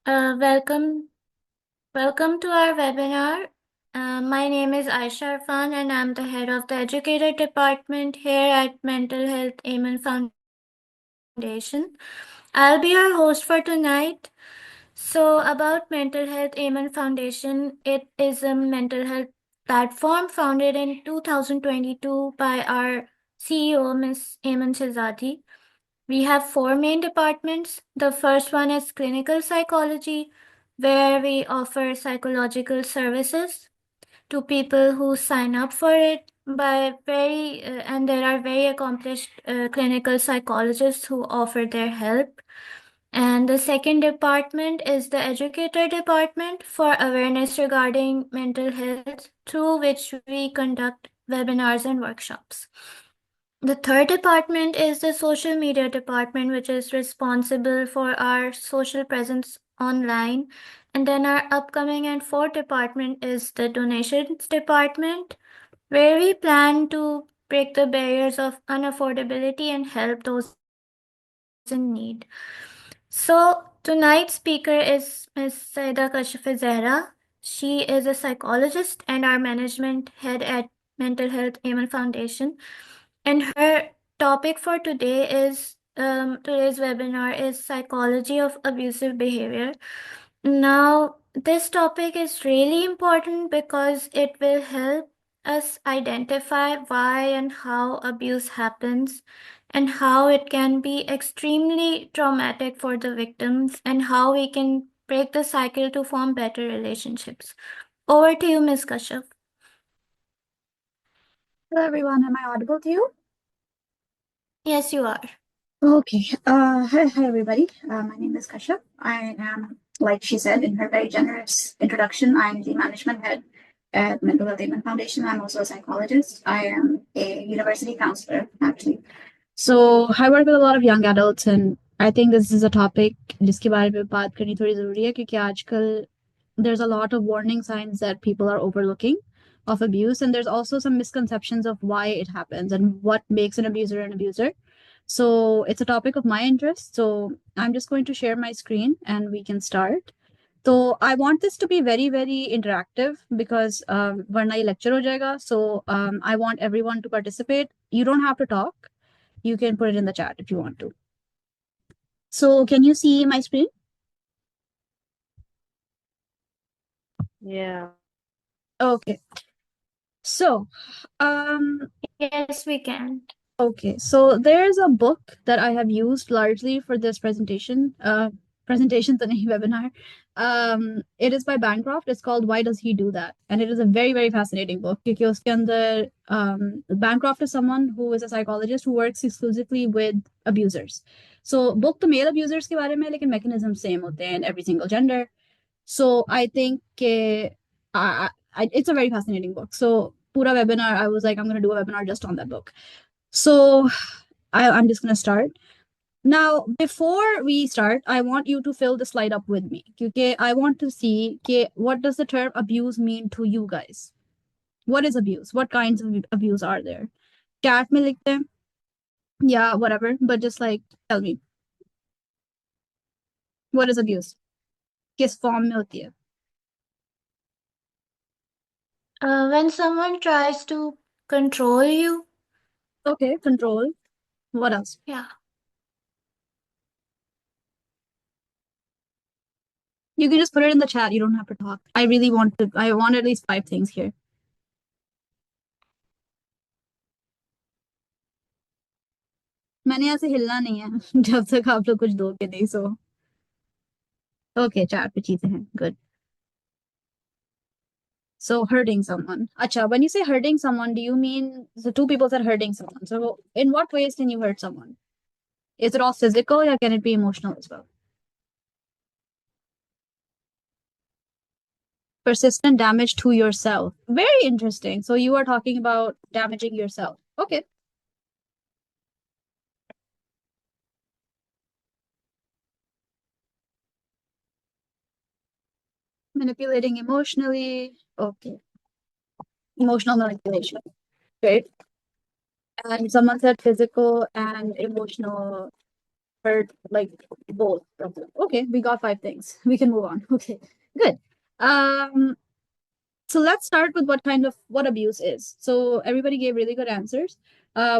Welcome to our webinar. My name is Aisha Irfan and I'm the head of the Educator Department here at Mental Health Amen Foundation. I'll be your host for tonight. So, about Mental Health Amen Foundation, it is a mental health platform founded in 2022 by our CEO, Ms. Amen Shahzadi. We have four main departments. The first one is clinical psychology, where we offer psychological services to people who sign up for it and there are very accomplished clinical psychologists who offer their help. And the second department is the educator department for awareness regarding mental health, through which we conduct webinars and workshops. The third department is the social media department, which is responsible for our social presence online. And then our upcoming and fourth department is the donations department, where we plan to break the barriers of unaffordability and help those in need. So tonight's speaker is Ms. Saida Kashif Zehra. She is a psychologist and our management head at Mental Health Amen Foundation. And her topic for today's webinar is psychology of abusive behavior. Now, this topic is really important because it will help us identify why and how abuse happens and how it can be extremely traumatic for the victims and how we can break the cycle to form better relationships. Over to you, Ms. Kashyap. Hello everyone, am I audible to you? Yes, you are. Okay. Hi everybody. My name is Kashyap. I am, like she said in her very generous introduction, I'm the management head at Mental Health Amen Foundation. I'm also a psychologist. I am a university counselor, actually. So I work with a lot of young adults, and I think this is a topic जिसके बारे में बात करनी थोड़ी जरूरी है क्योंकि आजकल there's a lot of warning signs that people are overlooking of abuse, and there's also some misconceptions of why it happens and what makes an abuser an abuser. So it's a topic of my interest. So I'm just going to share my screen and we can start. So I want this to be very, very interactive because वरना ये lecture हो जाएगा. So I want everyone to participate. You don't have to talk. You can put it in the chat if you want to. So can you see my screen? Yeah. Okay. So Yes, we can. okay, so there's a book that I have used largely for this presentation to nahi webinar. It is by Bancroft. It's called Why Does He Do That? And it is a very, very fascinating book क्योंकि उसके अंदर Bancroft is someone who is a psychologist who works exclusively with abusers. So book तो male abusers के बारे में है, लेकिन mechanisms same होते हैं in every single gender. So I think it's a very fascinating book. So pura webinar, I was like, I'm going to do a webinar just on that book. So I'm just going to start. Now, before we start, I want you to fill the slide up with me. Okay, I want to see what does the term abuse mean to you guys? What is abuse? What kinds of abuse are there? Chat में लिखते हैं. Yeah, whatever. But just like tell me, what is abuse? किस form में होती है? When someone tries to control you, Okay, control. What else? yeah. You can just put it in the chat. You don't have to talk. I want at least 5 things here. मैंने यहाँ से हिलना नहीं है जब तक आप लोग कुछ दोगे नहीं सो ओके chat पे चीजें हैं good. So hurting someone. Acha, when you say hurting someone, do you mean the two people that are hurting someone? So in what ways can you hurt someone? Is it all physical or can it be emotional as well? Persistent damage to yourself. Very interesting. So you are talking about damaging yourself. Okay. Manipulating emotionally. Okay. Emotional manipulation. Great. And someone said physical and emotional heard like both of them. Okay, we got 5 things. We can move on. Okay, good. So let's start with what abuse is. So everybody gave really good answers.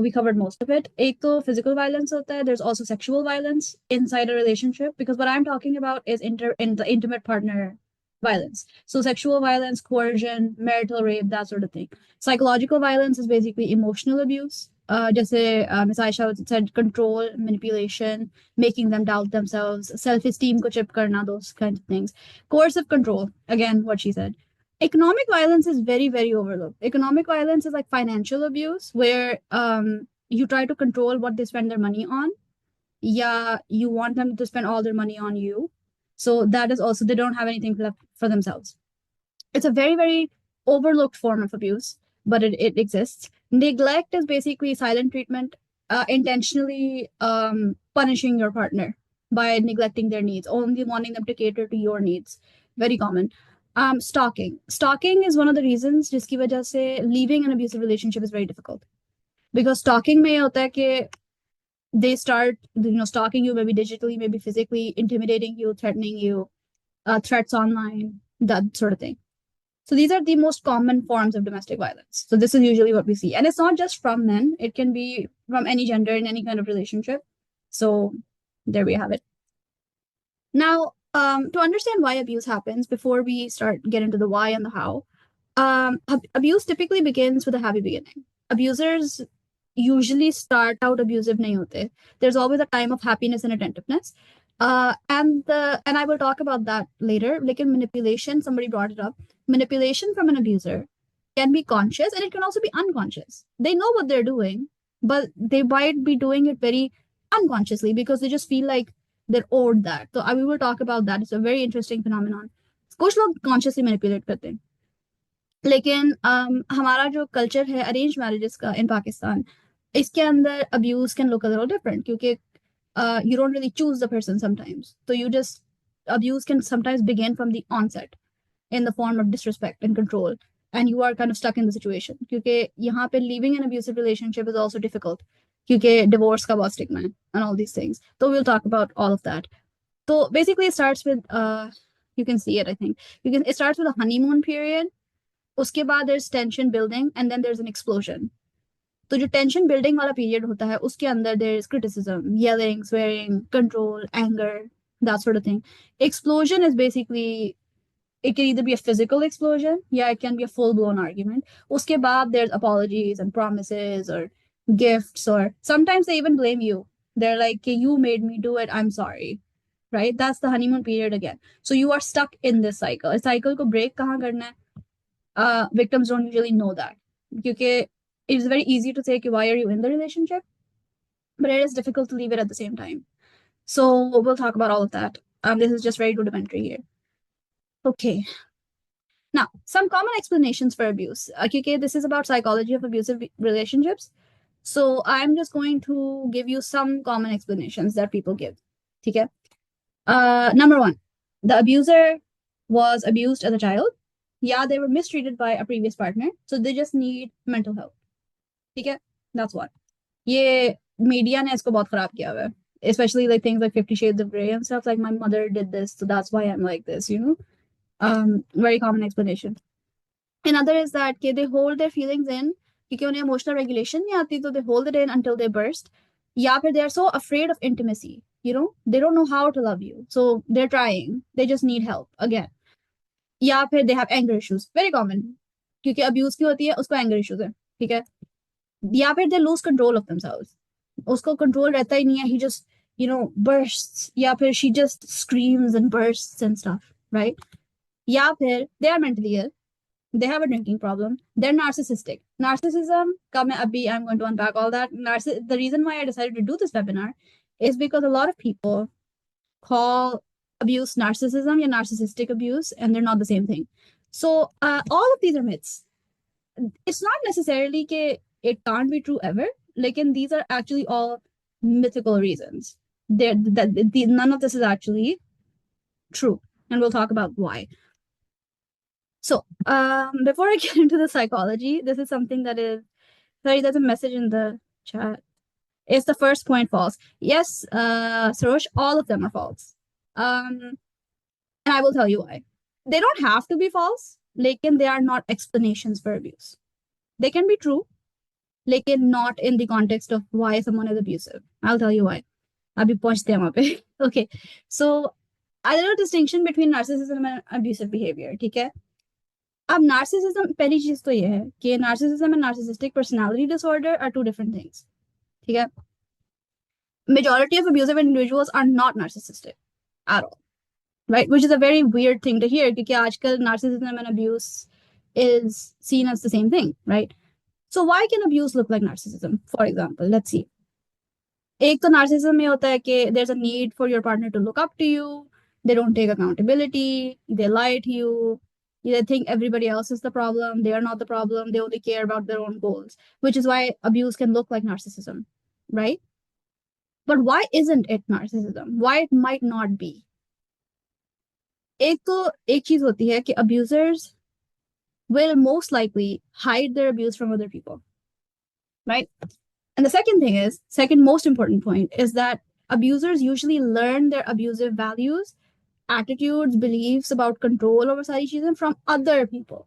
We covered most of it. एक तो physical violence होता है. There's also sexual violence inside a relationship, because what I'm talking about is in the intimate partner violence. So sexual violence, coercion, marital rape, that sort of thing. Psychological violence is basically emotional abuse. जैसे Ms. Aisha said, control, manipulation, making them doubt themselves, self-esteem को chip करना, those kinds of things. Coercive control, again, what she said. Economic violence is very, very overlooked. Economic violence is like financial abuse, where you try to control what they spend their money on. Yeah, you want them to spend all their money on you. So that is also, they don't have anything left for themselves. It's a very, very overlooked form of abuse, but it exists. Neglect is basically silent treatment, intentionally punishing your partner by neglecting their needs, only wanting them to cater to your needs. Very common. Stalking. Stalking is one of the reasons जिसकी वजह से leaving an abusive relationship is very difficult. Because stalking में होता है कि they start, stalking you, maybe digitally, maybe physically, intimidating you, threatening you, threats online, that sort of thing. So these are the most common forms of domestic violence. So this is usually what we see. And it's not just from men. It can be from any gender in any kind of relationship. So there we have it. Now, to understand why abuse happens, before we get into the why and the how, abuse typically begins with a happy beginning. Abusers usually start out abusive nahi hote. There's always a time of happiness and attentiveness. And I will talk about that later. Like in manipulation, somebody brought it up. Manipulation from an abuser can be conscious and it can also be unconscious. They know what they're doing, but they might be doing it very unconsciously because they just feel like they're owed that. So we will talk about that. It's a very interesting phenomenon. कुछ लोग consciously manipulate करते हैं. लेकिन हमारा जो culture है arrange marriages का इन पाकिस्तान, इसके अंदर abuse can look a little different क्योंकि you don't really choose the person sometimes. So abuse can sometimes begin from the onset in the form of disrespect and control. And you are kind of stuck in the situation. Because यहाँ पे leaving an abusive relationship is also difficult. Because divorce का बहुत stigma है and all these things. So we'll talk about all of that. So basically it starts with, you can see it, I think. It starts with a honeymoon period. उसके बाद there's tension building and then there's an explosion. तो जो tension building वाला period होता है उसके अंदर there is criticism, yelling, swearing, control, anger, that sort of thing. Explosion is basically, it can either be a physical explosion, yeah, it can be a full blown argument. Uske baad there's apologies and promises or gifts, or sometimes they even blame you. They're like, you made me do it, I'm sorry. Right? That's the honeymoon period again. So you are stuck in this cycle. इस cycle को break कहाँ करना है? Victims don't usually know that. क्योंकि it's very easy to say, why are you in the relationship? But it is difficult to leave it at the same time. So we'll talk about all of that. This is just very rudimentary here. Okay. Now, some common explanations for abuse. Okay, this is about psychology of abusive relationships. So I'm just going to give you some common explanations that people give. Okay. Number one, the abuser was abused as a child. Yeah, they were mistreated by a previous partner. So they just need mental help. Okay, that's what. ये media ने इसको बहुत खराब किया हुआ है. Especially like things like 50 Shades of Grey and stuff. Like my mother did this, so that's why I'm like this, Very common explanation. Another is that they hold their feelings in क्योंकि उन्हें emotional regulation नहीं आती, so they hold it in until they burst. या फिर they are so afraid of intimacy, they don't know how to love you, so they're trying, they just need help again. या फिर they have anger issues, very common, क्योंकि abuse की होती है उसको anger issues है, ठीक है. या फिर they lose control of themselves, उसको control रहता ही नहीं है, he just bursts, या फिर she just screams and bursts and stuff, right? या फिर they are mentally ill, they have a drinking problem, they're narcissistic. Narcissism, I'm going to unpack all that. The reason why I decided to do this webinar is because a lot of people call abuse narcissism or narcissistic abuse, and they're not the same thing. So all of these are myths. It's not necessarily that it can't be true ever. Like, these are actually all mythical reasons. None of this is actually true, and we'll talk about why. So before I get into the psychology, this is something that is, sorry, there's a message in the chat. Is the first point false? Yes, Sarosh, all of them are false. And I will tell you why. They don't have to be false, lekin they are not explanations for abuse. They can be true, lekin not in the context of why someone is abusive. I'll tell you why. Abhi pahunchte hain wahan pe. Okay. So, a little distinction between narcissism and abusive behavior, ठीक है? अब narcissism पहली चीज तो ये है कि narcissism and narcissistic personality disorder are two different things, ठीक है? Majority of abusive individuals are not narcissistic at all, right? Which is a very weird thing to hear because aajkal narcissism and abuse is seen as the same thing, right? So why can abuse look like narcissism? For example, let's see. एक तो narcissism में होता है कि there's a need for your partner to look up to you, they don't take accountability, they lie to you, they think everybody else is the problem, they are not the problem, they only care about their own goals, which is why abuse can look like narcissism, right? But why isn't it narcissism? Why it might not be? एक चीज होती है कि abusers will most likely hide their abuse from other people, right? And the second most important point is that abusers usually learn their abusive values, attitudes, beliefs about control over सारी चीजें from other people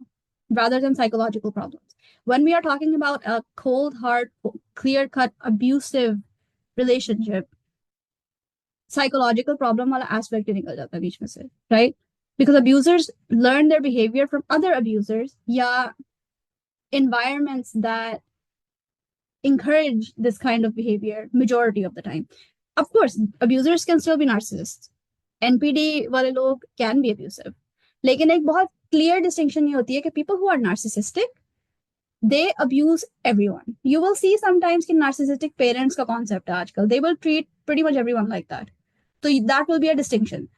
rather than psychological problems. When we are talking about a cold, hard, clear-cut, abusive relationship, psychological problem वाला aspect ही निकल जाता है बीच में से, right? Because abusers learn their behavior from other abusers या environments that encourage this kind of behavior majority of the time. Of course, abusers can still be narcissists. NPD वाले लोग can be abusive. लेकिन एक बहुत clear distinction ये होती है कि people who are narcissistic, they abuse everyone. You will see sometimes कि narcissistic parents का concept है आजकल. They will treat pretty much everyone like that. So that will be a distinction.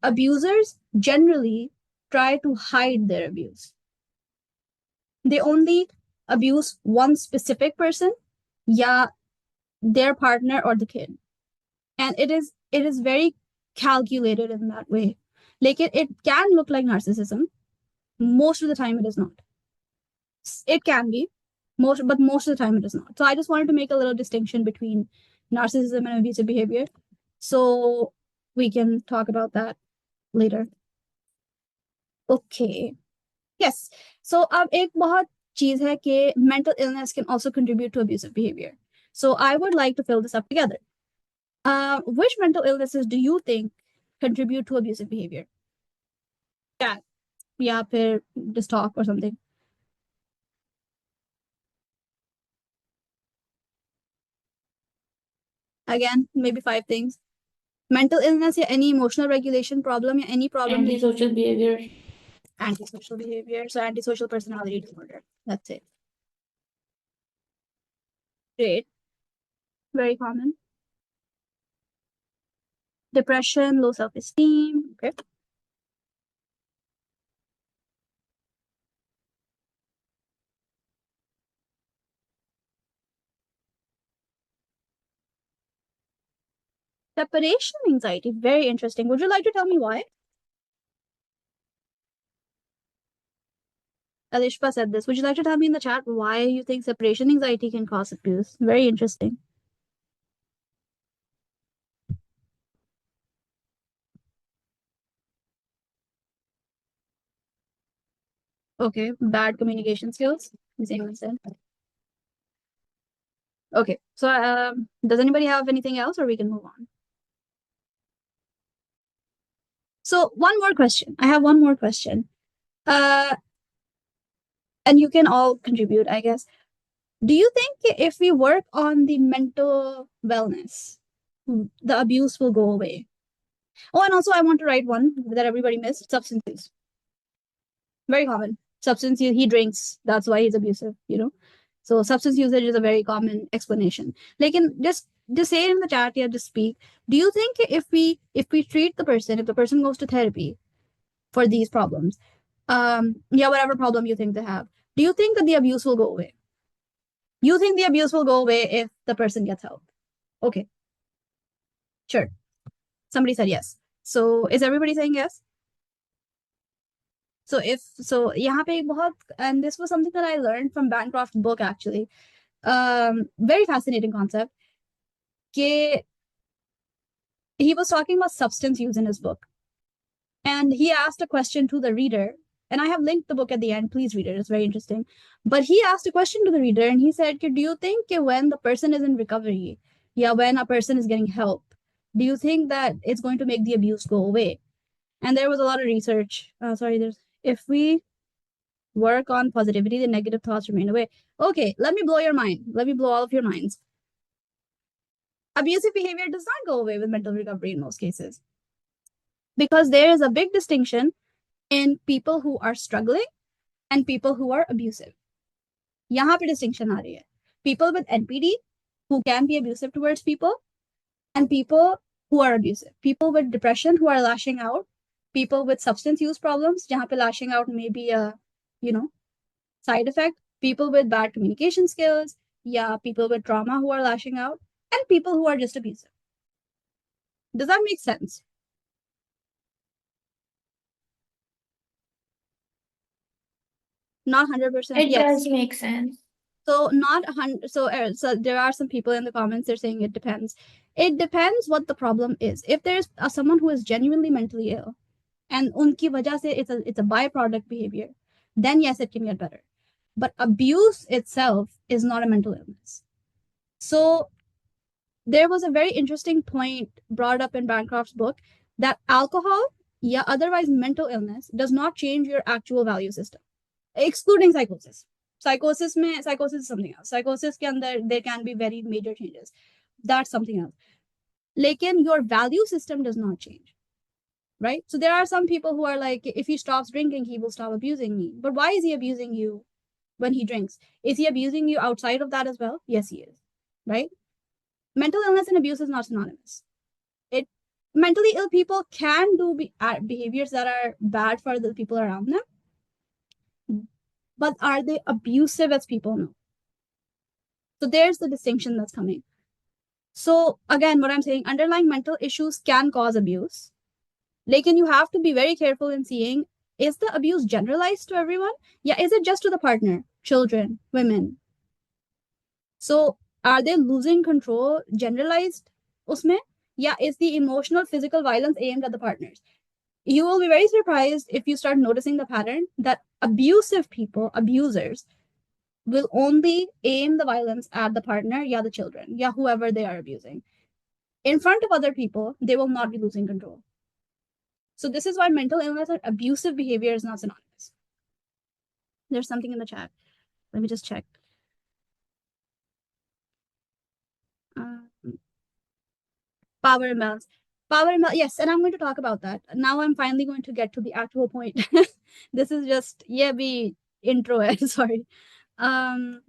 Abusers generally try to hide their abuse. They only abuse one specific person, yeah, their partner or the kid. And it is very calculated in that way. Like it can look like narcissism. Most of the time it is not. It can be, but most of the time it is not. So I just wanted to make a little distinction between narcissism and abusive behavior. So we can talk about that later. Okay. Yes. So एक बहुत चीज है कि mental illness can also contribute to abusive behavior. So I would like to fill this up together. Which mental illnesses do you think contribute to abusive behavior? Yeah, just talk or something. Again, maybe 5 things. Mental illness या any emotional regulation problem या any problem. Antisocial behavior. Antisocial behavior. So antisocial personality disorder. That's it. Great. Very common. Depression, low self-esteem. Okay. Separation anxiety. Very interesting. Would you like to tell me why? Alishpa said this. Would you like to tell me in the chat why you think separation anxiety can cause abuse? Very interesting. Okay, bad communication skills. Anyone said. Okay, so does anybody have anything else, or we can move on? So one more question. I have one more question. And you can all contribute, I guess. Do you think if we work on the mental wellness, the abuse will go away? Oh, and also I want to write one that everybody missed: substance use. Very common. Substance use, he drinks, that's why he's abusive, you know? So substance usage is a very common explanation. Like just say it in the chat, yeah, just speak. Do you think if we treat the person, if the person goes to therapy for these problems, yeah, whatever problem you think they have, do you think that the abuse will go away? You think the abuse will go away if the person gets help? Okay. Sure. Somebody said yes. So is everybody saying yes? So यहाँ पे बहुत, and this was something that I learned from Bancroft's book actually. Very fascinating concept. कि he was talking about substance use in his book. And he asked a question to the reader. And I have linked the book at the end. Please read it. It's very interesting. But he asked a question to the reader and he said, do you think when the person is in recovery, when a person is getting help, do you think that it's going to make the abuse go away? And there was a lot of research. If we work on positivity, the negative thoughts remain away. Okay, let me blow your mind. Let me blow all of your minds. Abusive behavior does not go away with mental recovery in most cases. Because there is a big distinction in people who are struggling and people who are abusive. Yahan pe distinction aa rahi hai. People with NPD who can be abusive towards people, and people who are abusive. People with depression who are lashing out. People with substance use problems, jahan pe lashing out may be a, side effect. People with bad communication skills, people with trauma who are lashing out, and people who are just abusive. Does that make sense? Not 100%. It Yes. does make sense. So not 100. So there are some people in the comments, they're saying it depends. It depends what the problem is. If there's someone who is genuinely mentally ill and unki wajah se it's a byproduct behavior, then yes, it can get better. But abuse itself is not a mental illness. So there was a very interesting point brought up in Bancroft's book that alcohol, otherwise mental illness, does not change your actual value system, excluding psychosis. Psychosis is something else. Psychosis ke andar there can be very major changes. That's something else. Lekin your value system does not change, right? So there are some people who are like, if he stops drinking, he will stop abusing me. But why is he abusing you when he drinks? Is he abusing you outside of that as well? Yes, he is, right? Mental illness and abuse is not synonymous. Mentally ill people can do behaviors that are bad for the people around them. But are they abusive as people know? So there's the distinction that's coming. So again, what I'm saying, underlying mental issues can cause abuse. Like, you have to be very careful in seeing, is the abuse generalized to everyone? Is it just to the partner, children, women? So are they losing control generalized usme? Is the emotional, physical violence aimed at the partners? You will be very surprised if you start noticing the pattern that abusive people, abusers, will only aim the violence at the partner, the children, whoever they are abusing. In front of other people, they will not be losing control. So this is why mental illness and abusive behavior is not synonymous. There's something in the chat. Let me just check. Power imbalance. Yes, and I'm going to talk about that. Now I'm finally going to get to the actual point. This is just be intro hai, sorry. So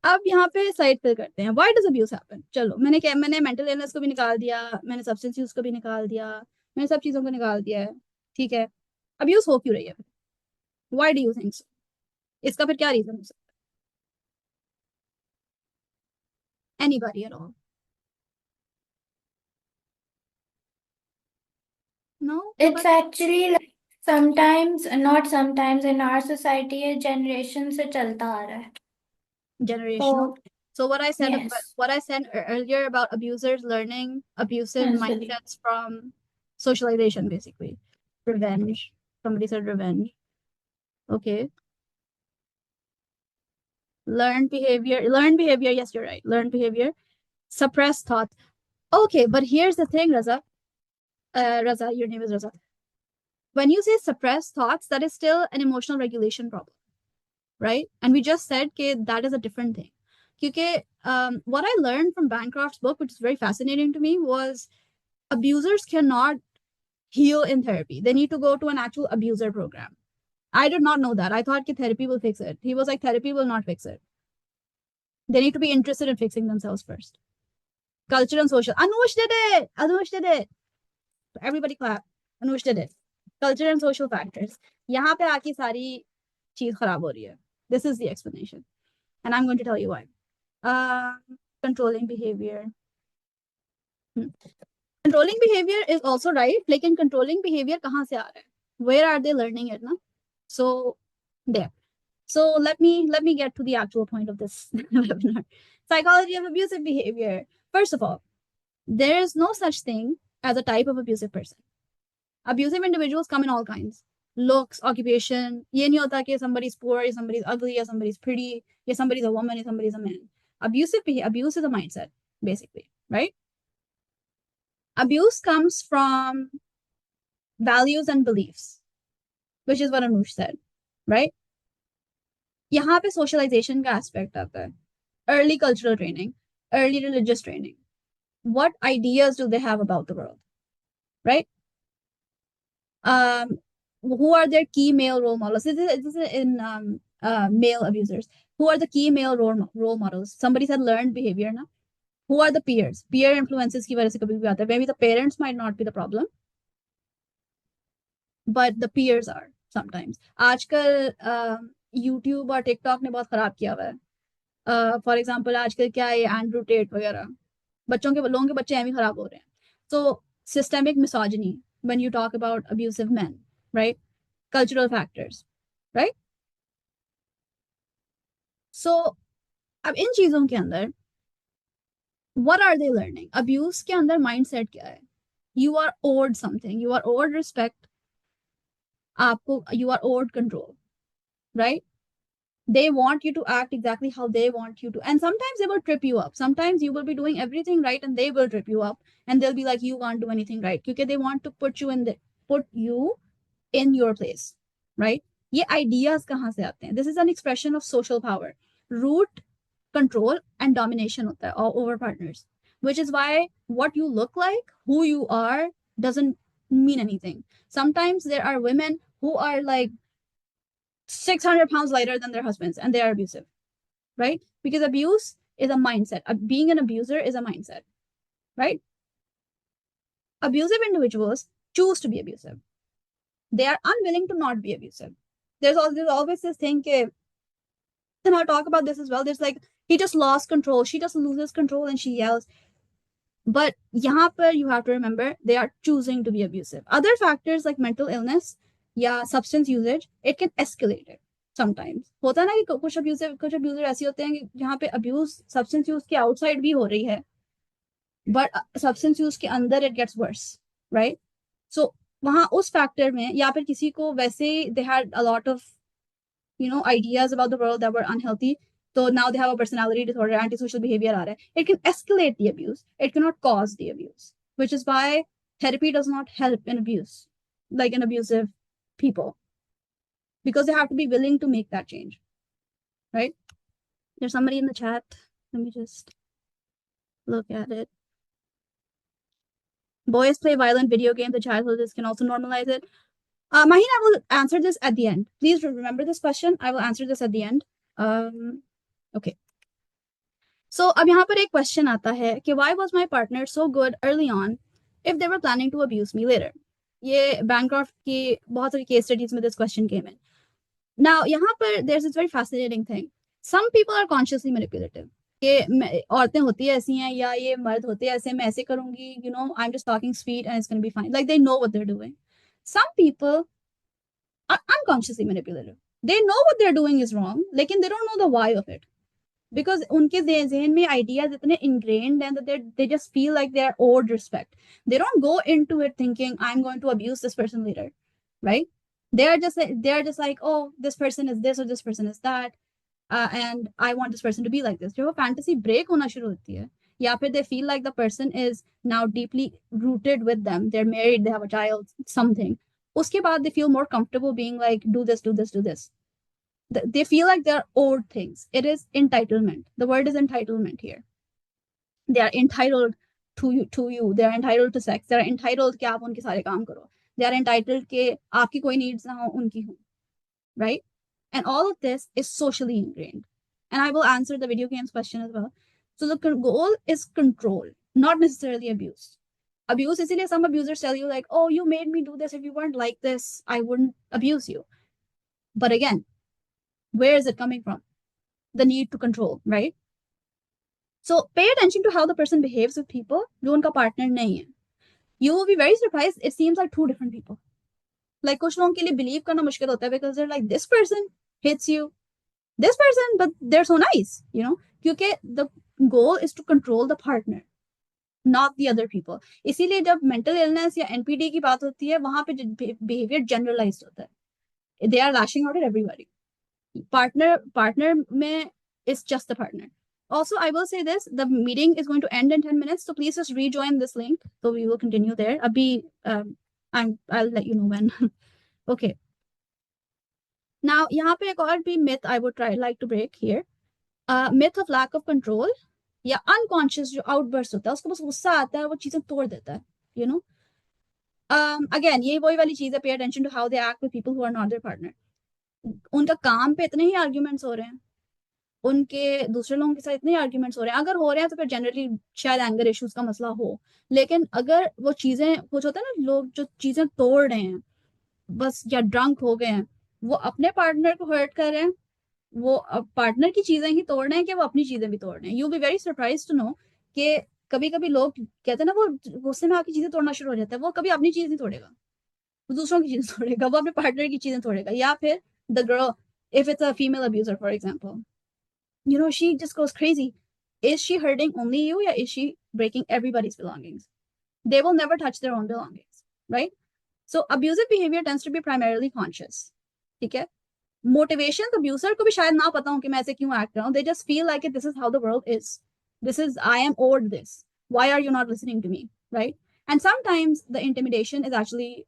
अब यहाँ पे side fill करते हैं. Why does abuse happen? चलो मैंने mental illness को भी निकाल दिया, मैंने substance use को भी निकाल दिया, मैंने सब चीजों को निकाल दिया है, ठीक है. Abuse हो क्यों रही है? Why do you think so? इसका फिर क्या reason हो सकता है? Anybody at all? No? It's actually like sometimes, not sometimes, in our society, ये generation से चलता आ रहा है. Generational. So what I said, Yes. what I said earlier about abusers learning abusive Absolutely. mindsets from socialization, basically. Revenge. Somebody said revenge. Okay. Learned behavior. Yes, you're right. Learned behavior. Suppressed thoughts. Okay, but here's the thing, Raza. Raza, your name is Raza. When you say suppressed thoughts, that is still an emotional regulation problem, right? And we just said that is a different thing. Because what I learned from Bancroft's book, which is very fascinating to me, was abusers cannot heal in therapy. They need to go to an actual abuser program. I did not know that. I thought therapy will fix it. He was like, therapy will not fix it. They need to be interested in fixing themselves first. Culture and social. Anush did it. Anush did it. Everybody clap. Anush did it. Culture and social factors. यहाँ पे आके सारी चीज खराब हो रही है. This is the explanation. And I'm going to tell you why. Controlling behavior. Controlling behavior is also right. Like, controlling behavior kahan se aa raha hai? Where are they learning it? Na? So there. So let me get to the actual point of this webinar. Psychology of abusive behavior. First of all, there is no such thing as a type of abusive person. Abusive individuals come in all kinds. Looks, occupation. ये नहीं होता कि somebody's poor, या somebody's ugly, या somebody's pretty, या somebody's a woman, या somebody's a man. Abuse is a mindset, basically, right? Abuse comes from values and beliefs, which is what Anush said, right? यहाँ पे socialization का aspect आता है. Early cultural training, early religious training. What ideas do they have about the world, right? Who are their key male role models? This is in male abusers. Who are the key male role models? Somebody said learned behavior, na? Who are the peers? Peer influences की वजह से कभी भी आता है. Maybe the parents might not be the problem, but the peers are sometimes. आजकल YouTube और TikTok ने बहुत खराब किया हुआ है. For example, आजकल क्या है एंड्रू टेट वगैरह, लोगों के बच्चे एम ही खराब हो रहे हैं. So systemic misogyny when you talk about abusive men, right? Cultural factors, right? So अब इन चीजों के अंदर what are they learning? Abuse के अंदर mindset क्या है? You are owed something. You are owed respect. You are owed control, right? They want you to act exactly how they want you to. And sometimes they will trip you up. Sometimes you will be doing everything right and they will trip you up. And they'll be like, you can't do anything right. Because they want to put you in your place, right? ये ideas कहाँ से आते हैं? This is an expression of social power. Root, control, and domination होता है all over partners. Which is why what you look like, who you are, doesn't mean anything. Sometimes there are women who are like 600 pounds lighter than their husbands and they are abusive, right? Because abuse is a mindset. Being an abuser is a mindset, right? Abusive individuals choose to be abusive. They are unwilling to not be abusive. There's always this thing, and I'll talk about this as well. There's like, he just lost control. She just loses control and she yells. But यहाँ पर you have to remember, they are choosing to be abusive. Other factors like mental illness, या substance usage, it can escalate it sometimes. होता है ना कि कुछ abuser ऐसे होते हैं कि जहाँ पे abuse substance use के outside भी हो रही है, but substance use के अंदर it gets worse, right? So वहाँ उस factor में, या फिर किसी को वैसे they had a lot of ideas about the world that were unhealthy, so now they have a personality disorder, antisocial behavior aa raha hai. It can escalate the abuse. It cannot cause the abuse, which is why therapy does not help in abuse, like in abusive people, because they have to be willing to make that change, right? There's somebody in the chat. Let me just look at it. Boys play violent video games. The childhood can also normalize it. Maheen, I will answer this at the end. Please remember this question. I will answer this at the end. Okay. So अब यहाँ पर एक question आता है कि why was my partner so good early on if they were planning to abuse me later? ये Bancroft की बहुत सारी case studies में this question came in. Now यहाँ पर there's this very fascinating thing. Some people are consciously manipulative. कि औरतें होती है ऐसी हैं या ये मर्द होते हैं ऐसे, मैं ऐसे करूंगी, I'm just talking sweet and it's going to be fine. Like they know what they're doing. Some people are unconsciously manipulative. They know what they're doing is wrong, लेकिन they don't know the why of it. Because उनके ज़हन में ideas इतने ingrained and that they just feel like they're owed respect. They don't go into it thinking I'm going to abuse this person later, right? They're just like, oh, this person is this or this person is that, and I want this person to be like this. जब वो fantasy break होना शुरू होती है, या फिर they feel like the person is now deeply rooted with them. They're married, they have a child, something. उसके बाद they feel more comfortable being like, do this, do this, do this. They feel like they're owed things. It is entitlement. The word is entitlement here. They are entitled to you. They are entitled to sex. They are entitled कि आप उनके सारे काम करो. They are entitled कि आपकी कोई needs ना हो, उनकी हो. Right? And all of this is socially ingrained. And I will answer the video games question as well. So the goal is control, not necessarily abuse. Abuse, इसीलिए some abusers tell you like, oh, you made me do this. If you weren't like this, I wouldn't abuse you. But again, where is it coming from? The need to control, right? So pay attention to how the person behaves with people जो उनका partner नहीं है. You will be very surprised. It seems like two different people. Like कुछ लोगों के लिए believe करना मुश्किल होता है because they're like, this person hits you, this person, but they're so nice, क्योंकि goal is to control the partner, not the other people. इसीलिए जब mental illness या NPD की बात होती है वहां पे behavior generalized होता है. They are lashing out at everybody. Partner में is just the partner. Also, I will say this, the meeting is going to end in 10 minutes, so please just rejoin this link. So we will continue there. Abhi, I'll let you know when. Okay. Now, यहाँ पे एक और भी myth I would like to break here. Myth of lack of control या unconscious जो outburst होता है, उसको बस गुस्सा आता है, वो चीजें तोड़ देता है, you know. Again, ये वही वाली चीज है, pay attention to how they act with people who are not their partner. उनका काम पे इतने ही आर्ग्यूमेंट्स हो रहे हैं, उनके दूसरे लोगों के साथ इतने आर्ग्यूमेंट्स हो रहे हैं, अगर हो रहे हैं तो फिर जनरली शायद एंगर इश्यूज का मसला हो, लेकिन अगर वो चीजें कुछ होता है ना, लोग जो चीजें तोड़ रहे हैं बस या ड्रंक हो गए हैं, वो अपने पार्टनर को हर्ट कर रहे हैं, वो पार्टनर की चीजें ही तोड़ रहे हैं कि वो अपनी चीजें भी तोड़ रहे हैं. You be very surprise to know कि कभी कभी लोग कहते हैं ना वो गुस्से में आके चीजें तोड़ना शुरू हो जाता है, वो कभी अपनी चीज नहीं तोड़ेगा, वो दूसरों की चीजें तोड़ेगा, वो अपने पार्टनर की चीजें तोड़ेगा. या फिर the girl, if it's a female abuser for example, you know, she just goes crazy. Is she hurting only you, or is she breaking everybody's belongings? They will never touch their own belongings, right? So abusive behavior tends to be primarily conscious. ठीक है, motivation abuser को भी शायद ना पता हो कि मैं ऐसे क्यों act कर रहा हूँ. They just feel like it, this is how the world is. This is, I am owed this. Why are you not listening to me, right? And sometimes the intimidation is actually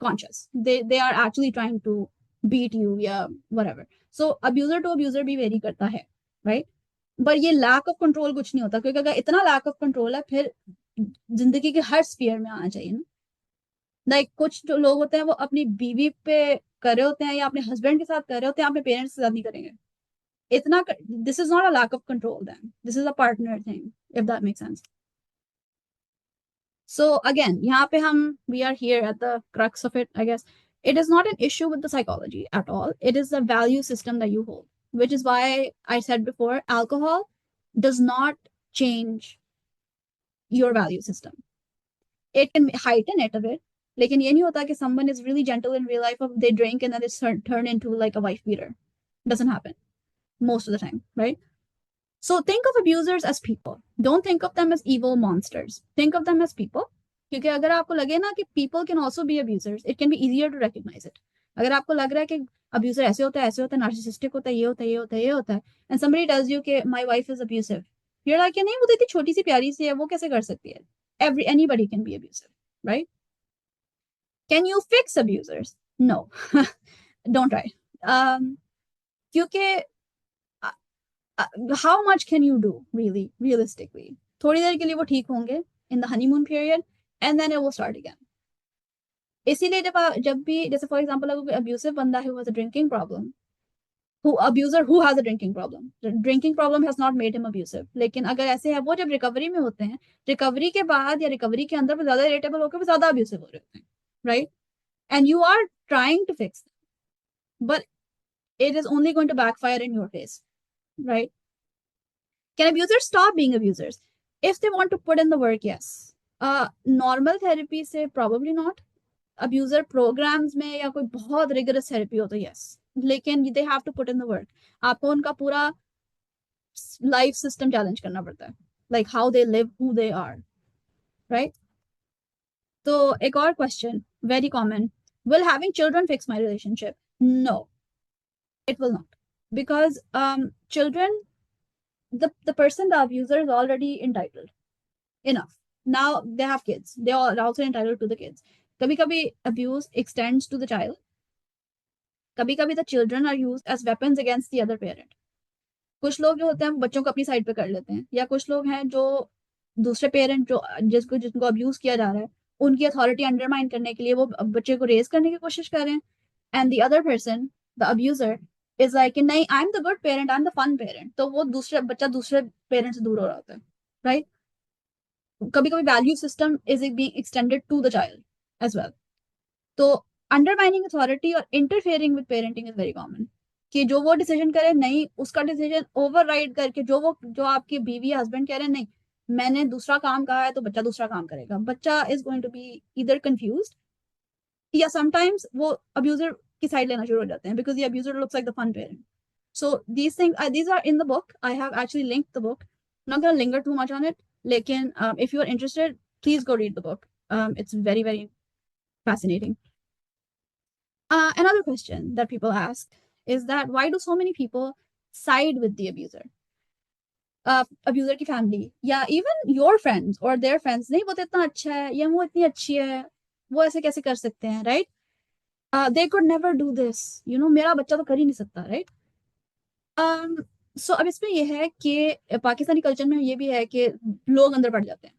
conscious. They are actually trying to beat you, yeah, whatever. So abuser to abuser भी vary करता है, right? But ये lack of control कुछ नहीं होता, क्योंकि अगर इतना lack of control है फिर जिंदगी के हर sphere में आना चाहिए ना. Like कुछ जो लोग होते हैं वो अपनी बीवी पे कर रहे होते हैं या अपने हस्बैंड के साथ कर रहे होते हैं, अपने पेरेंट्स के साथ नहीं करेंगे. इतना, this is not a lack of control then. This is a partner thing, if that makes sense. So again, यहाँ पे हम, we are here at the crux of it, I guess. It is not an issue with the psychology at all. It is the value system that you hold, which is why I said before, alcohol does not change your value system. It can heighten it a bit. लेकिन ये नहीं होता कि someone is really gentle in real life, they drink and then they turn into like a wife beater. Doesn't happen most of the time, right? So think of abusers as people. Don't think of them as evil monsters. Think of them as people. क्योंकि अगर आपको लगे ना कि people can also be abusers, it can be easier to recognize it. अगर आपको लग रहा है कि abuser ऐसे होता है, narcissistic होता है, ये होता है, ये होता है, ये होता है, and somebody tells you कि my wife is abusive, you're like, नहीं, वो तो इतनी छोटी सी प्यारी सी है, वो कैसे कर सकती है? Anybody can be abusive, right? Can you fix abusers? No. Don't try. क्योंकि how much can you do really realistically? थोड़ी देर के लिए वो ठीक होंगे in the honeymoon period and then it will start again. इसीलिए जब भी जैसे for example अगर abusive बंदा who has a drinking problem, abuser who has a drinking problem, the drinking problem has not made him abusive, लेकिन अगर ऐसे है वो जब रिकवरी में होते हैं, रिकवरी के बाद या रिकवरी के अंदर वो ज्यादा इरिटेबल होकर वो ज्यादा abusive हो रहे होते हैं, right? And you are trying to fix them, but it is only going to backfire in your face, right? Can abusers stop being abusers? If they want to put in the work, yes. Normal therapy से probably not. Abuser programs में या कोई बहुत rigorous therapy हो तो yes. लेकिन they have to put in the work. आपको उनका पूरा life system challenge करना पड़ता है. Like how they live, who they are, right? So एक और question, very common. Will having children fix my relationship? No, it will not. Because children, the person, the abuser is already entitled enough. Now they have kids. They are also entitled to the kids. Kabhi abuse extends to the child. Kabhi the children are used as weapons against the other parent. कुछ लोग जो होते हैं बच्चों को अपनी side पे कर लेते हैं, या कुछ लोग हैं जो दूसरे पेरेंट जो जिनको अब्यूज किया जा रहा है उनकी अथॉरिटी अंडरमाइन करने के लिए वो बच्चे को रेज करने की कोशिश कर रहे हैं. And the other person, the abuser, is like नहीं, I am the good parent, I am the fun parent. तो वो बच्चा दूसरे पेरेंट से दूर हो रहा होता है, राइट? कभी कभी value system is being extended to the child as well. तो अंडरमाइनिंग अथॉरिटी और interfering with parenting is very common. कि जो वो डिसीजन करे, नहीं उसका डिसीजन ओवरराइड करके जो आपकी बीवी हस्बैंड कह रहे हैं, नहीं मैंने दूसरा काम कहा है तो बच्चा दूसरा काम करेगा. बच्चा is going to be either confused या समटाइम्स वो अब्यूजर की साइड लेना शुरू हो जाते हैं because the abuser looks like the fun parent. So these things, these are in the book. I have actually linked the book. not gonna linger too much on it. Lekin, if you are interested, please go read the book. It's very, very fascinating. Another question that people ask is that why do so many people side with the abuser? Abuser की family या even your friends or their friends, नहीं वो तो इतना अच्छा है या वो इतनी अच्छी है, वो ऐसे कैसे कर सकते हैं, right? They could never do this, you know, मेरा बच्चा तो कर ही नहीं सकता, right? So अब इसमें ये है कि पाकिस्तानी कल्चर में ये भी है कि लोग अंदर पड़ जाते हैं,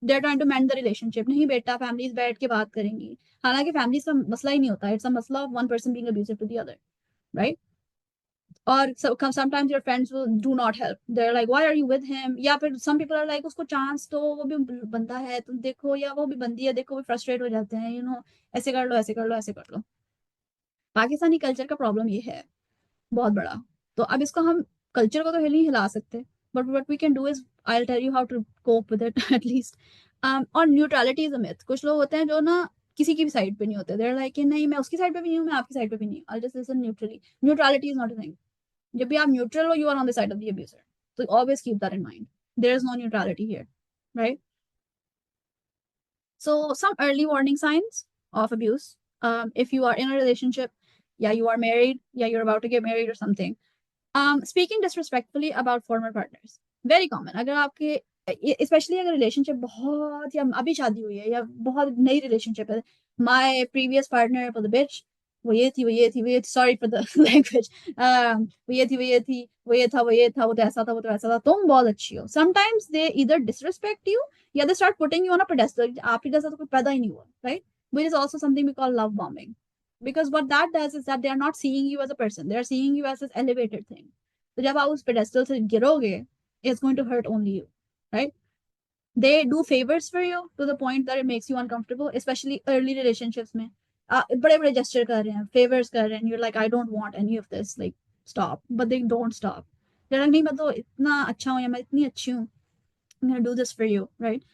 they are trying to mend the relationship, नहीं बेटा फैमिलीज बैठ के बात करेंगी, हालांकि फैमिलीज का मसला ही नहीं होता, इट्स अ मसला of one person being abusive to the other, right? और sometimes your friends will do not help, they're like why are you with him, या फिर some people are like उसको चांस दो, वो भी बंदा है तुम देखो, या वो भी बंदी है देखो, वो फ्रस्ट्रेट हो जाते हैं, यू नो, ऐसे कर लो ऐसे कर लो ऐसे कर लो। पाकिस्तानी कल्चर का प्रॉब्लम ये है बहुत बड़ा। तो अब इसको हम कल्चर को तो नहीं हिला सकते, but what we can do is I will tell you how to cope with it at least. और न्यूट्रलिटी इज अ मिथ। कुछ लोग होते हैं जो ना किसी की भी साइड पे नहीं होते, देयर लाइक नहीं मैं उसकी साइड पे भी नहीं हूँ, मैं आपकी साइड पे भी नहीं हूँ, I just listen neutrally. Neutrality is not a thing. जब भी आप न्यूट्रल हो, you are on the side of the abuser, so always keep that in mind. There is no neutrality here, right? So some early warning signs of abuse, if you are in a relationship, yeah, you are married, yeah, you're about to get married or something, speaking disrespectfully about former partners, very common. अगर आपके specially अगर relationship बहुत या अभी शादी हुई है या बहुत नई रिलेशनशिप है, my previous partner for the bitch, वो ये थी वो ये थी वो ये, सॉरी फॉर द लैंग्वेज, वो ये थी वो ये थी वो ये था वो ये था, वो तो ऐसा था वो तो ऐसा था, तुम बहुत अच्छी हो। Sometimes they either disrespect you या they start putting you on a pedestal, आपके जैसा तो कोई पैदा ही नहीं हुआ, right? Which is also something we call love bombing, because what that does is that they are not seeing you as a person, they are seeing you as this elevated thing. So जब आप उस pedestal से गिरोगे, it's going to hurt only you, right? They do favors for you to the point that it makes you uncomfortable, especially early relationships में बड़े बड़े gesture कर रहे हैं, favors कर रहे हैं, you're like I don't want any of this, like stop, but they don't stop. They're like नहीं मैं तो इतना अच्छा हूँ या मैं इतनी अच्छी हूँ, I'm gonna do this for you, right?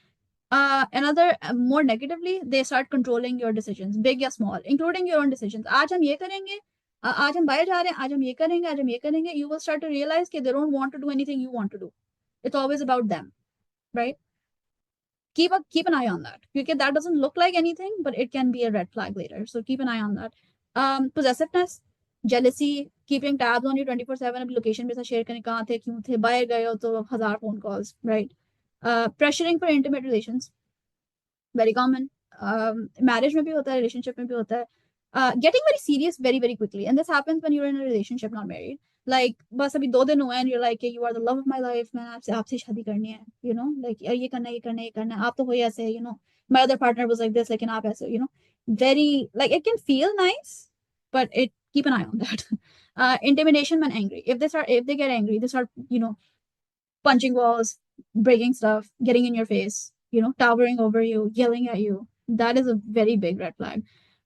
Another more negatively, they start controlling your decisions, big या small, including your own decisions. आज हम ये करेंगे, आज हम बाहर जा रहे हैं, आज हम ये करेंगे, आज हम ये करेंगे, you will start to realize that they don't want to do anything you want to do. It's always about them, right? Keep an eye on that, because that doesn't look like anything, but it can be a red flag later. So keep an eye on that. Possessiveness, jealousy, keeping tabs on you 24/7, location पे share करने कहाँ थे क्यों थे, बाहर गए हो तो 1000 phone calls, right? Pressuring for intimate relations, very common. Marriage में भी होता है, relationship में भी होता है. Getting very serious very very quickly, and this happens when you're in a relationship not married. Like बस अभी 2 दिन हुए and you're like you are the love of my life, मैं आपसे शादी करनी है, you know, like ये करना है ये करना है ये करना है, आप तो हो ऐसे, you know, my other partner was like this, लेकिन आप ऐसे, you know, very like it can feel nice, but it keep an eye on that. Intimidation when angry, if they get angry, they start, you know, punching walls, breaking stuff, getting in your face, you know, towering over you, yelling at you. That is a very big red flag.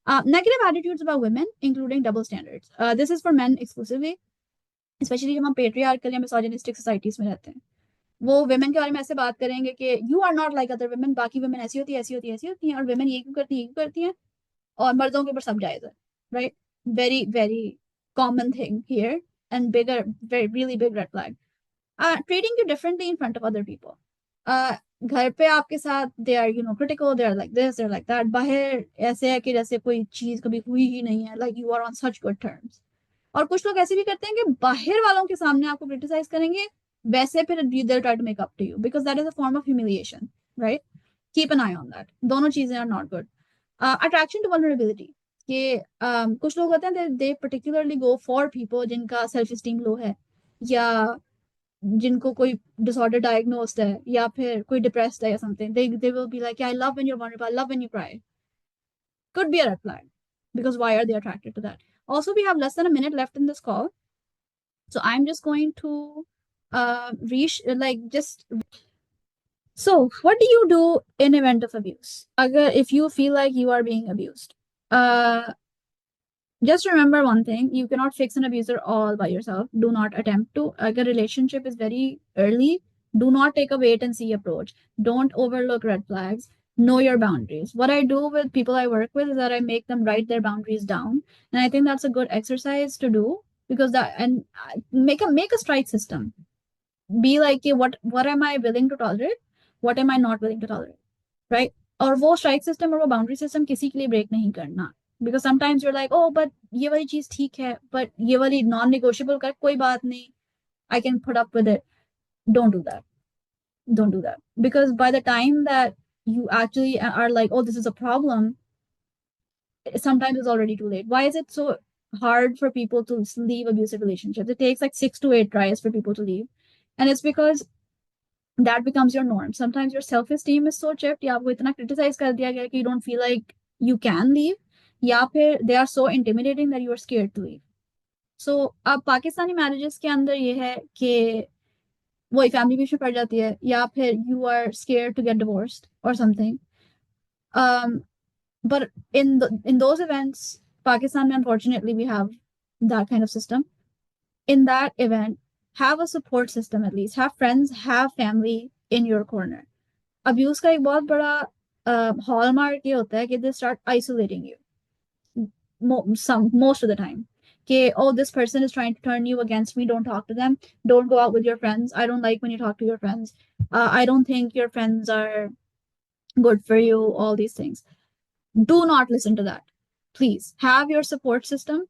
Negative attitudes about women, including double standards. This is for men exclusively, especially जब हम patriarchal या misogynistic societies में रहते हैं, वो women के बारे में ऐसे बात करेंगे कि you are not like other women, बाकी women ऐसी होती है ऐसी होती है ऐसी होती हैं, और women ये क्यों करती हैं, और मर्दों के ऊपर सब जायज है, right? Very very common thing here, and bigger, very really big red flag. Treating you differently in front of other people. घर पे आपके साथ they are, you know, critical, they are like this, they are like that. बाहर ऐसे है कि जैसे कोई चीज कभी हुई ही नहीं है, like you are on such good terms. और कुछ लोग ऐसे भी करते हैं कि बाहर वालों के सामने आपको क्रिटिसाइज करेंगे, वैसे फिर they'll try to make up to you, because that is a form of humiliation, right? Keep an eye on that. दोनों चीजें are not good. Attraction to vulnerability, कि कुछ लोग होते हैं they particularly go for people जिनका self esteem low है, या जिनको कोई डिसऑर्डर डायग्नोस्ड है, या फिर कोई डिप्रेस्ड है या something, they will be like, yeah, I love when you're vulnerable, I love when you cry. Could be a red flag, because why are they attracted to that? Also, we have less than a minute left in this call, so I'm just going to so what do you do in event of abuse? If you feel like you are being abused, just remember one thing, you cannot fix an abuser all by yourself. Do not attempt to. Agar relationship is very early, do not take a wait and see approach. Don't overlook red flags. Know your boundaries. What I do with people I work with is that I make them write their boundaries down. And I think that's a good exercise to do, because that, and make a strike system. be like कि what am I willing to tolerate, what am I not willing to tolerate, right? और वो strike system और वो boundary system किसी के लिए break नहीं करना, because sometimes you're like, oh but ये वाली चीज ठीक है, but ये वाली non negotiable कर, कोई बात नहीं, I can put up with it. Don't do that. Don't do that, because by the time that you actually are like, oh, this is a problem, sometimes it's already too late. Why is it so hard for people to leave abusive relationships? It takes like 6 to 8 tries for people to leave, and it's because that becomes your norm. Sometimes your self-esteem is so chipped, या आपको इतना criticize कर दिया गया कि you don't feel like you can leave, या फिर they are so intimidating that you are scared to leave. So अब पाकिस्तानी marriages के अंदर ये है कि वही family बीच में पड़ जाती है, या फिर you are scared to get divorced or something. But in those events, Pakistan, unfortunately, we have that kind of system. In that event, have a support system at least. Have friends, have family in your corner. Abuse का एक बहुत बड़ा hallmark ये होता है कि they start isolating you. Most of the time. कि, oh, this person is trying to turn you against me. Don't talk to them. Don't go out with your friends. I don't like when you talk to your friends. I don't think your friends are good for you. All these things. Do not listen to that. Please have your support system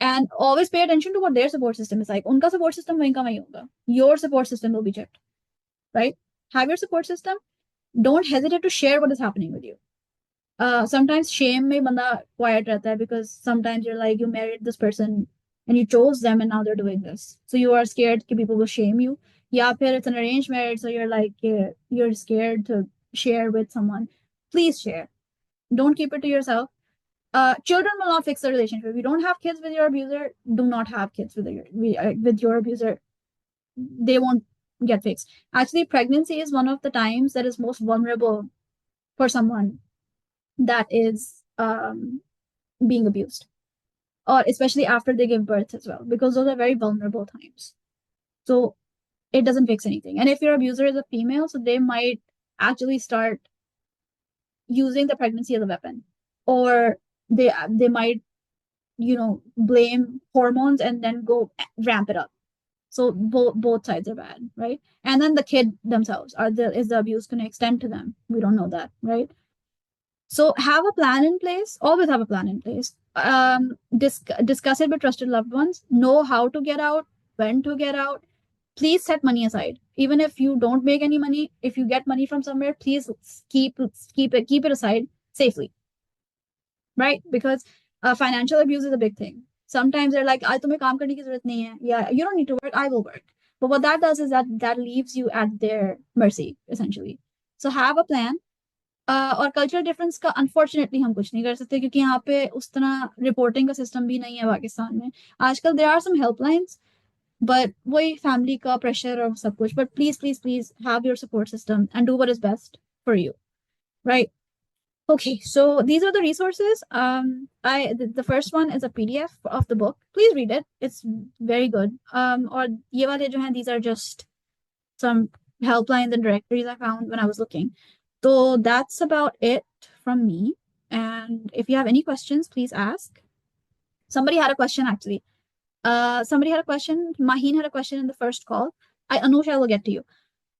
and always pay attention to what their support system is like. Unka support system wahin ka wahin hoga. Your support system will be checked, right? Have your support system. Don't hesitate to share what is happening with you. Sometimes shame mein banda quiet rehta hai, because sometimes you're like, you married this person and you chose them and now they're doing this. So you are scared that people will shame you. Yeah, it's an arranged marriage, so you're like, you're scared to share with someone. Please share. Don't keep it to yourself. Children will not fix the relationship. If you don't have kids with your abuser, do not have kids with your abuser. They won't get fixed. Actually, pregnancy is one of the times that is most vulnerable for someone that is being abused, or especially after they give birth as well, because those are very vulnerable times. So it doesn't fix anything. And if your abuser is a female, so they might actually start using the pregnancy as a weapon, or they might, blame hormones and then go ramp it up. So both sides are bad, right? And then the kid themselves, is the abuse going to extend to them? We don't know that, right? So have a plan in place. Always have a plan in place. Discuss it with trusted loved ones. Know how to get out, when to get out. Please set money aside. Even if you don't make any money, if you get money from somewhere, please keep it aside safely, right? Because financial abuse is a big thing. Sometimes they're like, tumhe kaam karne ki zarurat nahi hai. Yeah, you don't need to work, I will work. But what that does is that leaves you at their mercy, essentially. So have a plan. और cultural difference का unfortunately हम कुछ नहीं कर सकते, क्योंकि यहाँ पे उस तरह रिपोर्टिंग का सिस्टम भी नहीं है पाकिस्तान में. आजकल there are some helplines, but वही फैमिली का प्रेशर और सब कुछ. But please please please have your support system and do what is best for you, right? Okay, so these are the resources. The first one is a PDF of the book. Please read it. It's very good. Or ये वाले जो हैं, these are just some helplines and directories I found when I was looking. So that's about it from me. And if you have any questions, please ask. Somebody had a question, actually. Somebody had a question. Maheen had a question in the first call. Anusha will get to you.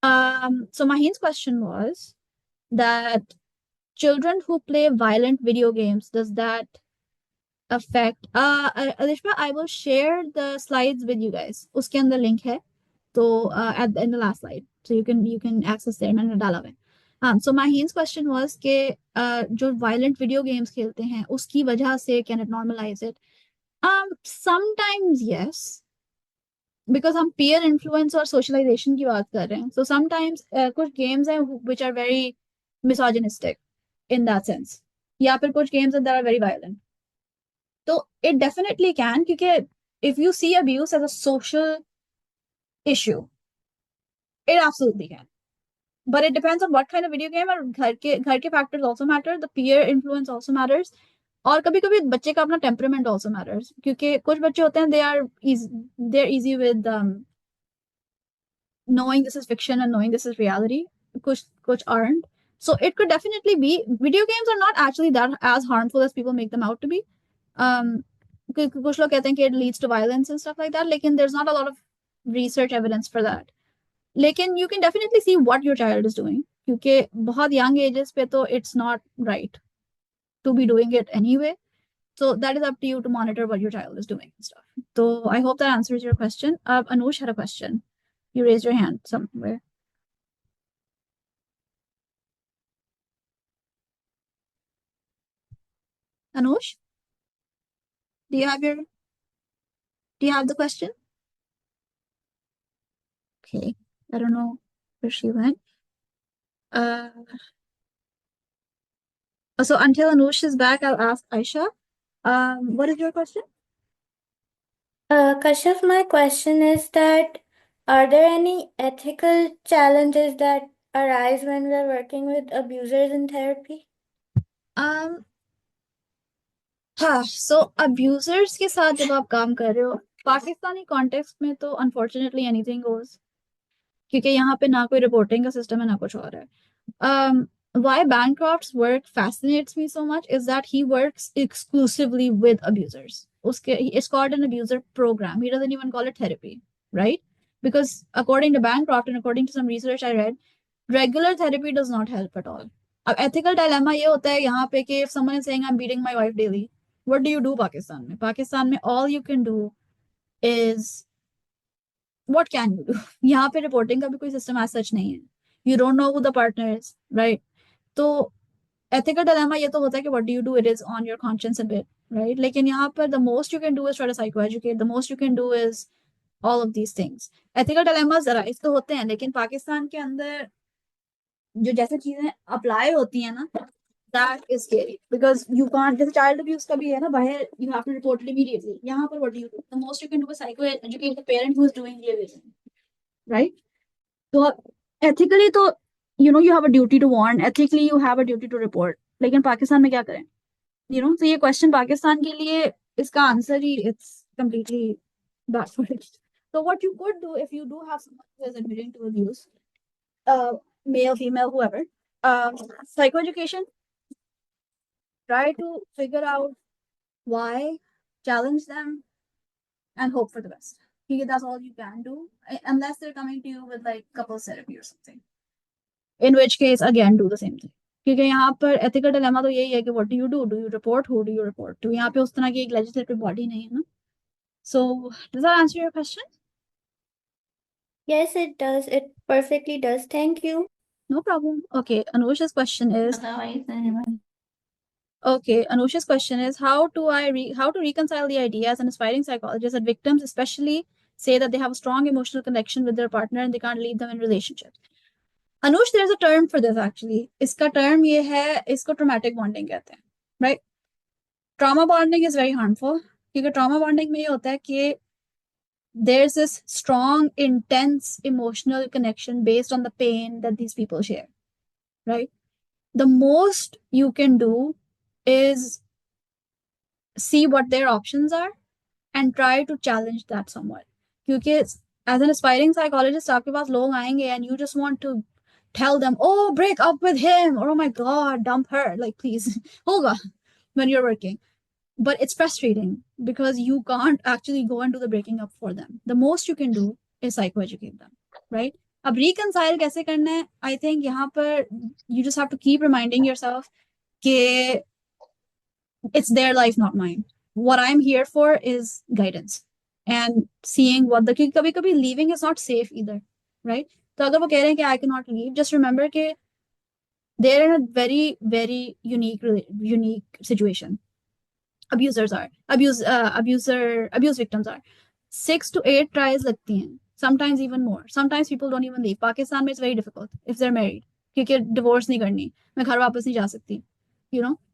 So Maheen's question was that children who play violent video games, does that affect? Alishma, I will share the slides with you guys. Uske andar link hai. So in the last slide, so you can access there. मैंने डाला है. So Maheen's question was कि जो violent video games खेलते हैं उसकी वजह से can it normalize it? Sometimes yes, because हम peer influence और socialization की बात कर रहे हैं. So sometimes कुछ games हैं which are very misogynistic in that sense, या फिर कुछ games that are very violent. So it definitely can, क्योंकि if you see abuse as a social issue, it absolutely can. But it depends on what kind of video game, और घर के factors also matter. The peer influence also matters. और कभी-कभी बच्चे का अपना temperament also matters. क्योंकि कुछ बच्चे होते हैं, they're easy with knowing this is fiction and knowing this is reality. कुछ aren't. So it could definitely be. Video games are not actually that as harmful as people make them out to be. कुछ लोग कहते हैं कि it leads to violence and stuff like that. लेकिन there's not a lot of research evidence for that. लेकिन you can definitely see what your child is doing क्योंकि बहुत young ages पे तो it's not right to be doing it anyway. So that is up to you to monitor what your child is doing and stuff. So I hope that answers your question. Anush had a question. You raised your hand somewhere. Anush, do you have the question? Okay, I don't know where she went. So until Anush is back, I'll ask Aisha. What is your question? Kashyap, my question is that are there any ethical challenges that arise when we're working with abusers in therapy? हाँ, so abusers के साथ जब आप काम कर रहे हो Pakistani context में तो अनफॉर्चुनेटली एनीथिंग गोज क्योंकि यहाँ पे ना कोई रिपोर्टिंग का सिस्टम है ना कुछ और है. Why Bancroft's work fascinates me so much is that he works exclusively with abusers. It's called an abuser program. He doesn't even call it therapy, right? Because according to Bancroft and according to some research I read, regular therapy does not help at all. अब ethical dilemma ये होता है यहाँ पे कि if someone is saying I'm beating my wife daily, what do you do Pakistan में? पाकिस्तान में all you can do is what can you do? यहाँ पे रिपोर्टिंग का भी कोई सिस्टम as such नहीं है. You don't know who the partner is, right? तो ethical dilemma ये तो होता है कि what do you do? It is on your conscience a bit, right? लेकिन यहाँ पर the most you can do is try to psychoeducate. The most you can do is all of these things. Ethical dilemmas arise तो होते हैं लेकिन पाकिस्तान के अंदर जो जैसे चीजें अप्लाई होती हैं ना that is scary because you can't जैसे child abuse का भी है ना बाहर you have to report it immediately. यहाँ पर what do you do? The most you can do is psychoeducate the parent who is doing the abuse, right? तो ethically तो you have a duty to warn. Ethically you have a duty to report. लेकिन पाकिस्तान में क्या करें? तो ये question Pakistan के लिए इसका answer he it's completely backwards. So what you could do if you do have someone who is admitting to abuse, male, female, whoever, psychoeducation, try to figure out why, challenge them, and hope for the best. That's all you can do, unless they're coming to you with like couples therapy or something. In which case, again, do the same thing. क्योंकि यहाँ पर ethical dilemma तो यही है कि what do you do? Do you report? Who do you report to? यहाँ पे उस तरह की एक legislative body नहीं है ना. So does that answer your question? Yes, it does. It perfectly does. Thank you. No problem. Okay, Anusha's question is. Okay, Anusha's question is how to reconcile the idea as an aspiring psychologist that victims especially say that they have a strong emotional connection with their partner and they can't leave them in relationships. Anush, there's a term for this actually. इसका term ये है, इसको traumatic bonding कहते हैं, right? Trauma bonding is very harmful क्योंकि trauma bonding में ये होता है कि there's this strong, intense emotional connection based on the pain that these people share, right? The most you can do is see what their options are and try to challenge that somewhat. क्योंकि as an aspiring psychologist, आपके पास लोग आएंगे and you just want to tell them, oh, break up with him, or oh my God, dump her, like please, hoga, when you're working. But it's frustrating because you can't actually go and do the breaking up for them. The most you can do is psychoeducate them, right? अब reconcile कैसे करना है? I think यहाँ पर you just have to keep reminding yourself कि it's their life, not mine. What I'm here for is guidance and seeing what the क्योंकि कभी-कभी leaving is not safe either, right? तो अगर वो कह रहे हैं कि I cannot leave, just remember कि they're in a very, very unique situation. Abuse victims are 6 to 8 tries लगती हैं, sometimes even more. Sometimes people don't even leave. Pakistan में it's very difficult if they're married क्योंकि divorce नहीं करनी, मैं घर वापस नहीं जा सकती,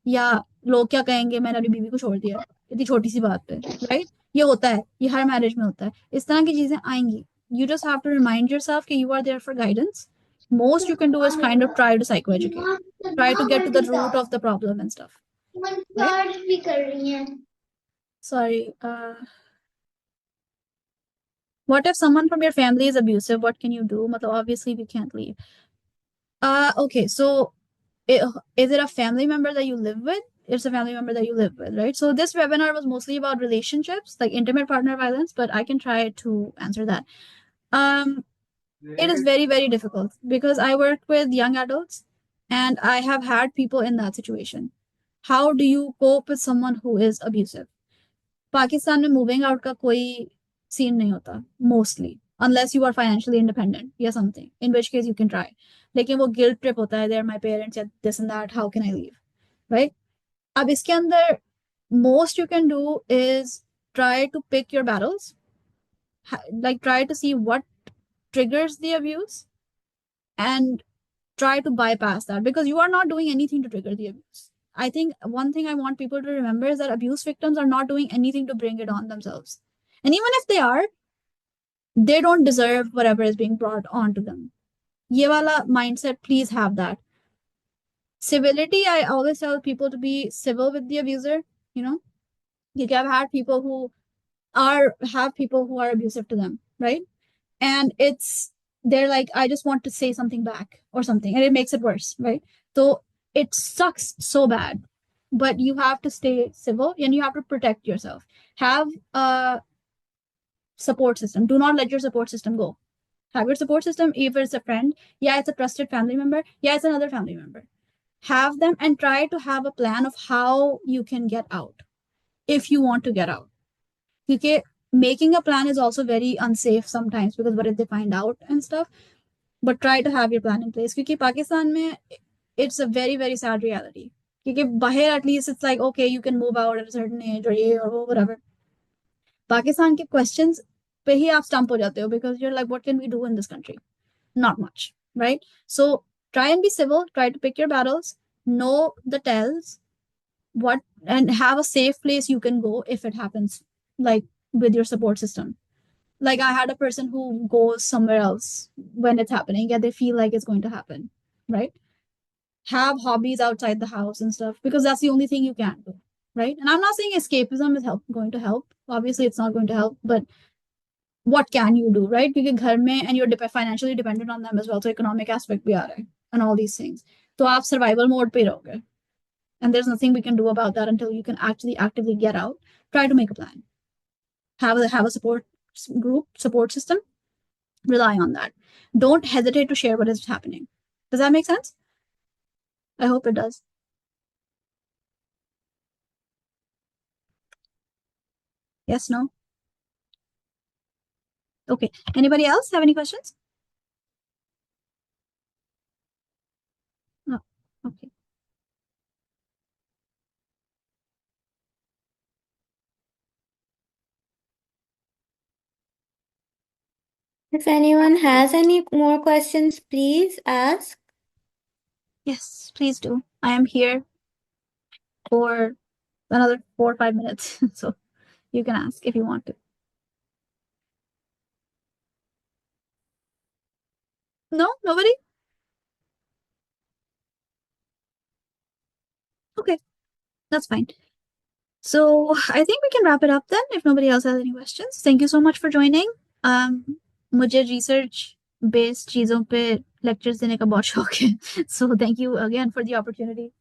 या लोग क्या कहेंगे मैंने अपनी बीवी को छोड़ दिया इतनी छोटी सी बात पे, राइट? ये होता है, ये हर मैरिज में होता है, इस तरह की चीजें आएंगी. You just have to remind yourself that you are there for guidance. Most you can do is kind of try to psychoeducate, try to get to the root of the problem and stuff. Right? Sorry. What if someone from your family is abusive? What can you do? Obviously, we can't leave. Okay, so is it a family member that you live with? It's a family member that you live with, right? So this webinar was mostly about relationships, like intimate partner violence, but I can try to answer that. It is very, very difficult because I work with young adults and I have had people in that situation. How do you cope with someone who is abusive? Pakistan में moving out का कोई scene नहीं होता mostly unless you are financially independent या something in which case you can try. लेकिन वो guilt trip होता है, they're my parents and this and that, how can I leave, right? अब इसके अंदर most you can do is try to pick your battles, like try to see what triggers the abuse and try to bypass that because you are not doing anything to trigger the abuse. I think one thing I want people to remember is that abuse victims are not doing anything to bring it on themselves. And even if they are, they don't deserve whatever is being brought onto them. Ye wala mindset, please have that. Civility, I always tell people to be civil with the abuser, you know. I've had people who have people who are abusive to them, right? And they're like, I just want to say something back or something, and it makes it worse, right? So it sucks so bad, but you have to stay civil and you have to protect yourself. Have a support system. Do not let your support system go. Have your support system, if it's a friend, yeah, it's a trusted family member, yeah, it's another family member. Have them and try to have a plan of how you can get out if you want to get out. Okay, making a plan is also very unsafe sometimes because what if they find out and stuff, but try to have your plan in place because Pakistan mein, it's a very, very sad reality. Because bahir at least it's like, okay, you can move out at a certain age or whatever. Pakistan ke questions pe hi aap stump ho jate ho because you're like, what can we do in this country? Not much, right? So try and be civil, try to pick your battles, know the tells, and have a safe place you can go if it happens, like with your support system. Like I had a person who goes somewhere else when it's happening, yeah, they feel like it's going to happen, right? Have hobbies outside the house and stuff because that's the only thing you can do, right? And I'm not saying escapism is going to help. Obviously, it's not going to help, but what can you do, right? Because घर में and you're financially dependent on them as well, so economic aspect भी आ रहा है and all these things. तो आप survival mode पे रहोगे, and there's nothing we can do about that until you can actually actively get out. Try to make a plan. Have a support group, support system. Rely on that. Don't hesitate to share what is happening. Does that make sense? I hope it does. Yes, no? Okay. Anybody else have any questions? No. Okay. If anyone has any more questions, please ask. Yes, please do. I am here for another 4 or 5 minutes. So you can ask if you want to. No? Nobody? Okay. That's fine. So I think we can wrap it up then if nobody else has any questions. Thank you so much for joining. मुझे research based चीजों पे lectures देने का बहुत शौक है. So thank you again for the opportunity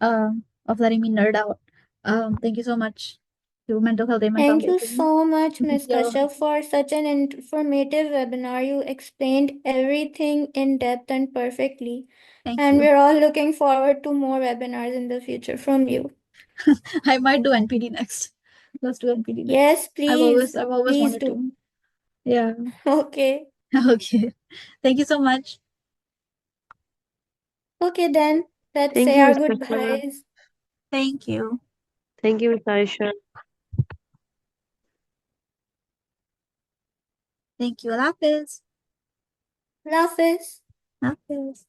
of letting me nerd out. Thank you so much to Mental Health Amen Thank you Foundation. so much, Ms. You're Kashyap, for such an informative webinar. You explained everything in depth and perfectly. Thank And you. we're all looking forward to more webinars in the future from you. I might do NPD next. Let's do NPD next. Yes, please. I've always Please wanted do. to. Yeah. Okay. Okay. Thank you so much. Okay, then. Let's Thank say you, our Ms. Kashyap. goodbyes. Thank you. Thank you, Ms. Aisha. Thank you. Allah Hafiz. Love is. Allah Hafiz.